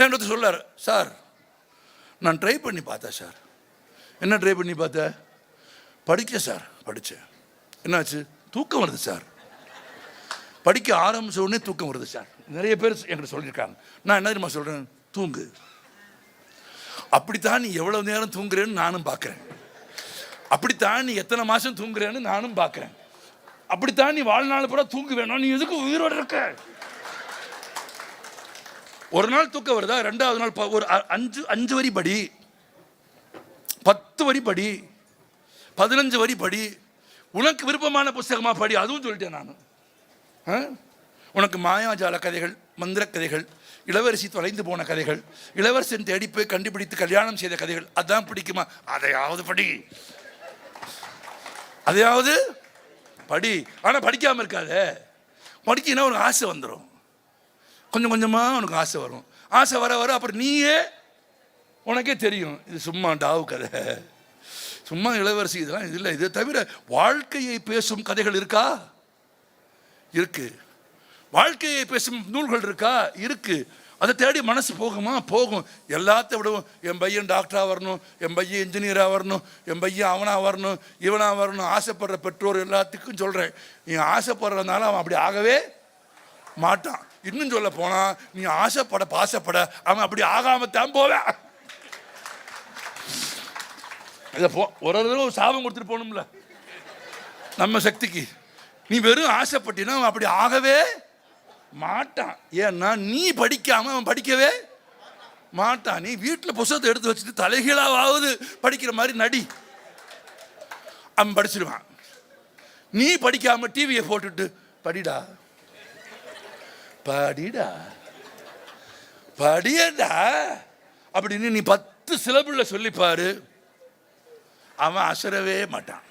என்கிட்ட சொல்லார், சார் நான் ட்ரை பண்ணி பார்த்தேன் சார். என்ன ட்ரை பண்ணி பார்த்தேன்? படிக்க சார். படித்தேன். என்னாச்சு? தூக்கம் வருது சார். படிக்க ஆரம்பிச்ச உடனே தூக்கம் வருது சார். நிறைய பேர் என்கிட்ட சொல்லியிருக்காங்க. நான் என்ன தெரியுமா சொல்கிறேன்? தூங்கு. அப்படித்தான் நீ எவ்வளவு நேரம் தூங்குறேன்னு நானும் பார்க்குறேன். அப்படித்தான் நீ எத்தனை மாதம் தூங்குறேன்னு நானும் பார்க்குறேன். அப்படித்தான் நீ வாழ்நாள் பூரா தூங்க வேணும். நீ எதுக்கு உயிரோடு இருக்க? ஒரு நாள் தூக்கம் வருதா? ரெண்டாவது நாள் ஒரு 5 வரி படி, 10 வரி படி, 15 வரி படி, உனக்கு விருப்பமான புஸ்தகமாக படி. அதுவும் சொல்லிட்டேன் நான். உனக்கு மாயாஜால கதைகள், மந்திர கதைகள், இளவரசி தொலைந்து போன கதைகள், இளவரசன் தேடி போய் கண்டுபிடித்து கல்யாணம் செய்த கதைகள், அதான் பிடிக்குமா? அதையாவது படி, அதையாவது படி. ஆனால் படிக்காமல் இருக்காத. படிக்கினா உனக்கு ஆசை வந்துடும். கொஞ்சம் கொஞ்சமாக உனக்கு ஆசை வரும். ஆசை வர வர அப்புறம் நீயே உனக்கே தெரியும், இது சும்மா டாவு கதை, சும்மா இளவரசி, இதெல்லாம் இது இல்லை. இதை தவிர வாழ்க்கையை பேசும் கதைகள் இருக்கா? இருக்கு. வாழ்க்கையை பேசும் நூல்கள் இருக்கா? இருக்கு. அதை தேடி மனசு போகுமா? போகும். எல்லாத்த விடவும் என் பையன் டாக்டராக வரணும், என் பையன் இன்ஜினியராக வரணும், என் பையன் அவனாக வரணும், இவனாக வரணும் ஆசைப்படுற பெற்றோர் எல்லாத்துக்கும் சொல்கிறேன், நீ ஆசைப்படுறதுனால அவன் அப்படி ஆகவே மாட்டான். இன்னும் சொல்ல போனால், நீ ஆசைப்பட பாசப்பட அவன் அப்படி ஆகாமத்தான் போவேன். இதை ஒரு தடவை சாபம் கொடுத்துட்டு போகணும்ல நம்ம சக்திக்கு. நீ வெறும் ஆசைப்பட்டினா அவன் அப்படி ஆகவே மாட்டான். ஏன்னா நீ படிக்காம அவன் படிக்கவே மாட்டான். நீ வீட்டில் புத்தகத்தை எடுத்து வச்சுட்டு தலைகீழாவது படிக்கிற மாதிரி நடி, அவன் படிச்சிருவான். நீ படிக்காம டிவியை போட்டுட்டு படிடா படிடா படியடா அப்படின்னு நீ 10 சிலபுள்ள சொல்லிப்பாரு, அவன் அசரவே மாட்டான்.